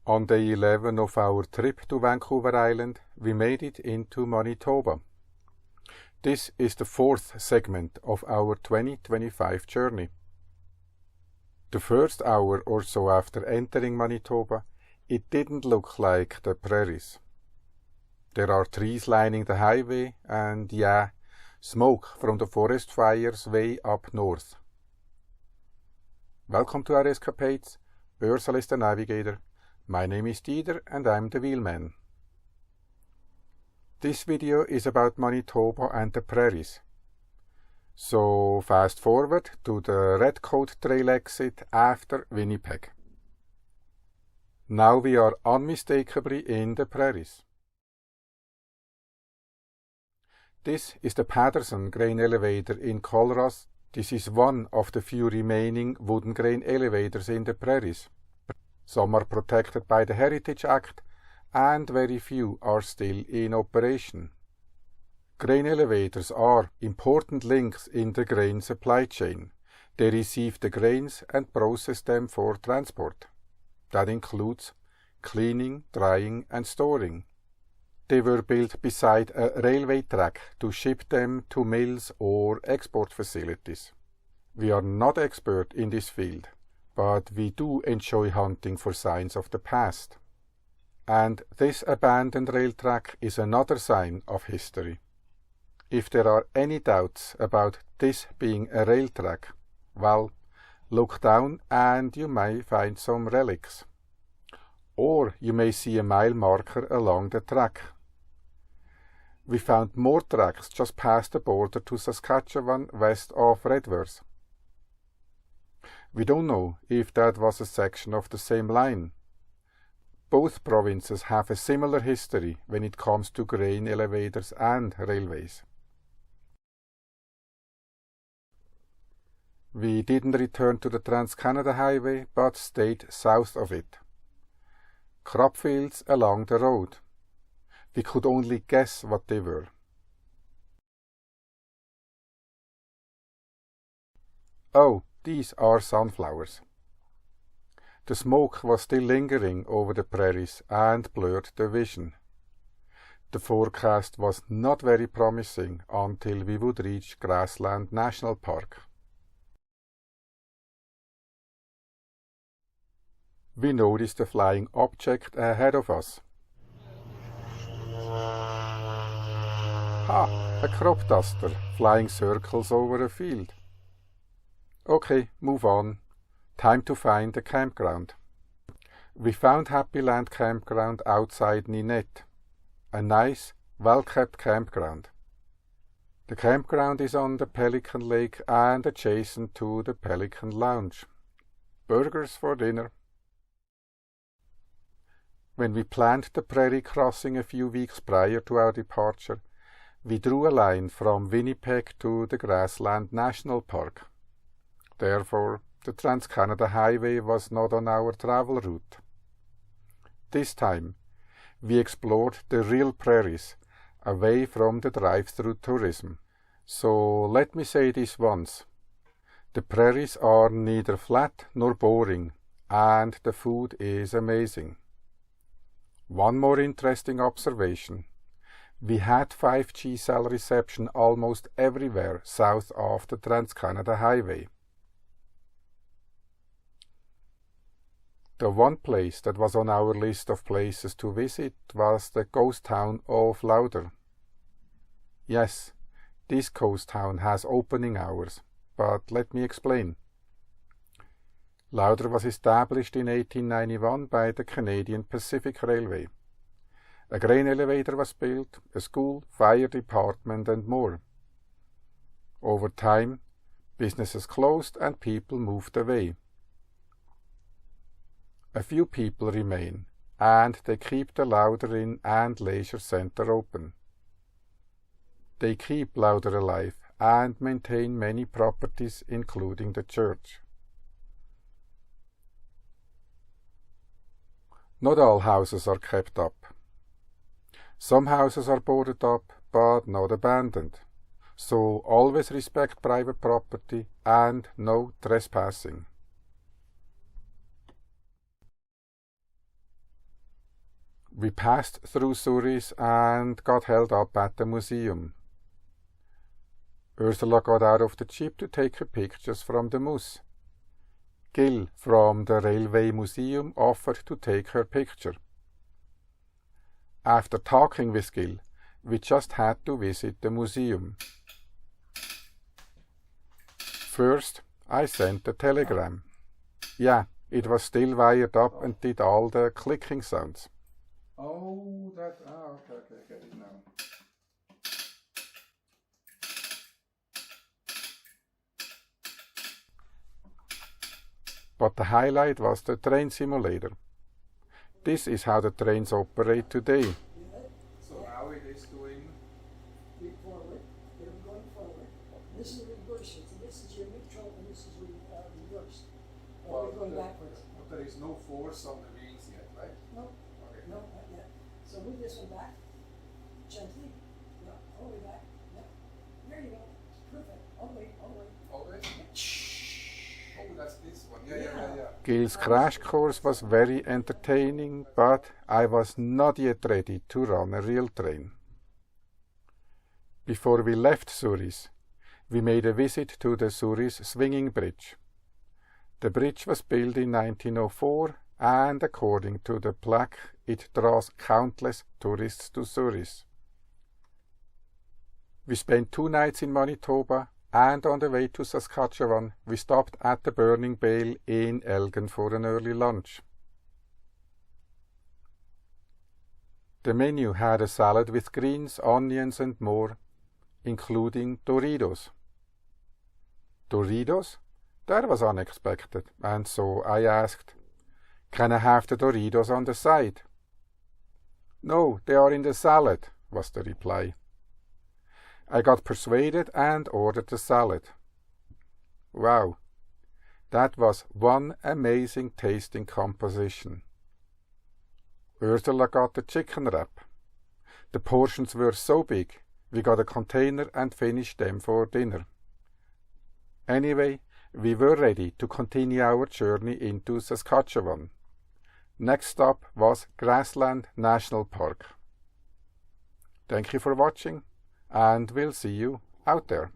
On day 11 of our trip to Vancouver Island, we made it into Manitoba. This is the fourth segment of our 2025 journey. The first hour or so after entering Manitoba, it didn't look like the Prairies. There are trees lining the highway and, yeah, smoke from the forest fires way up north. Welcome to our escapades. Ursula is the navigator. My name is Dieter and I'm the wheelman. This video is about Manitoba and the Prairies. So fast forward to the Redcoat Trail exit after Winnipeg. Now we are unmistakably in the Prairies. This is the Patterson grain elevator in Colruyt. This is one of the few remaining wooden grain elevators in the Prairies. Some are protected by the Heritage Act, and very few are still in operation. Grain elevators are important links in the grain supply chain. They receive the grains and process them for transport. That includes cleaning, drying, and storing. They were built beside a railway track to ship them to mills or export facilities. We are not expert in this field, but we do enjoy hunting for signs of the past. And this abandoned rail track is another sign of history. If there are any doubts about this being a rail track, well, look down and you may find some relics. Or you may see a mile marker along the track. We found more tracks just past the border to Saskatchewan west of Redworth. We don't know if that was a section of the same line. Both provinces have a similar history when it comes to grain elevators and railways. We didn't return to the Trans-Canada Highway, but stayed south of it. Crop fields along the road. We could only guess what they were. Oh, these are sunflowers. The smoke was still lingering over the prairies and blurred the vision. The forecast was not very promising until we would reach Grassland National Park. We noticed a flying object ahead of us. A crop duster flying circles over a field. Okay, move on. Time to find a campground. We found Happy Land Campground outside Ninette. A nice, well-kept campground. The campground is on the Pelican Lake and adjacent to the Pelican Lounge. Burgers for dinner. When we planned the Prairie crossing a few weeks prior to our departure, we drew a line from Winnipeg to the Grassland National Park. Therefore, the Trans-Canada Highway was not on our travel route. This time, we explored the real prairies, away from the drive-through tourism. So let me say this once. The prairies are neither flat nor boring, and the food is amazing. One more interesting observation. We had 5G cell reception almost everywhere south of the Trans-Canada Highway. The one place that was on our list of places to visit was the ghost town of Lauder. Yes, this ghost town has opening hours, but let me explain. Lauder was established in 1891 by the Canadian Pacific Railway. A grain elevator was built, a school, fire department, and more. Over time, businesses closed and people moved away. A few people remain, and they keep the Lauder Inn and Leisure Centre open. They keep Lauder alive and maintain many properties, including the church. Not all houses are kept up. Some houses are boarded up, but not abandoned. So always respect private property and no trespassing. We passed through Souris and got held up at the museum. Ursula got out of the jeep to take her pictures from the moose. Gil from the Railway Museum offered to take her picture. After talking with Gil, we just had to visit the museum. First, I sent a telegram. Yeah, it was still wired up and did all the clicking sounds. Okay, get it now. But the highlight was the train simulator. This is how the trains operate today. So now it is doing forward. They're going forward. This is reversal. So this is your neutral and this is reversed. We're going backwards. But there is no force on the wheels yet, right? No. Okay. No, not yet. So move this one back. Gently. No, all the way back. No. There you go. Perfect. All the way, all the way. All the way? Oh, that's this one. Yeah. Gil's crash course was very entertaining, but I was not yet ready to run a real train. Before we left Souris, we made a visit to the Souris swinging bridge. The bridge was built in 1904, and according to the plaque, it draws countless tourists to Souris. We spent 2 nights in Manitoba, and on the way to Saskatchewan, we stopped at the Burning Bale in Elgin for an early lunch. The menu had a salad with greens, onions and more, including Doritos. Doritos? That was unexpected, and so I asked, "Can I have the Doritos on the side?" "No, they are in the salad," was the reply. I got persuaded and ordered the salad. Wow, that was one amazing tasting composition. Ursula got the chicken wrap. The portions were so big, we got a container and finished them for dinner. Anyway, we were ready to continue our journey into Saskatchewan. Next stop was Grassland National Park. Thank you for watching, and we'll see you out there.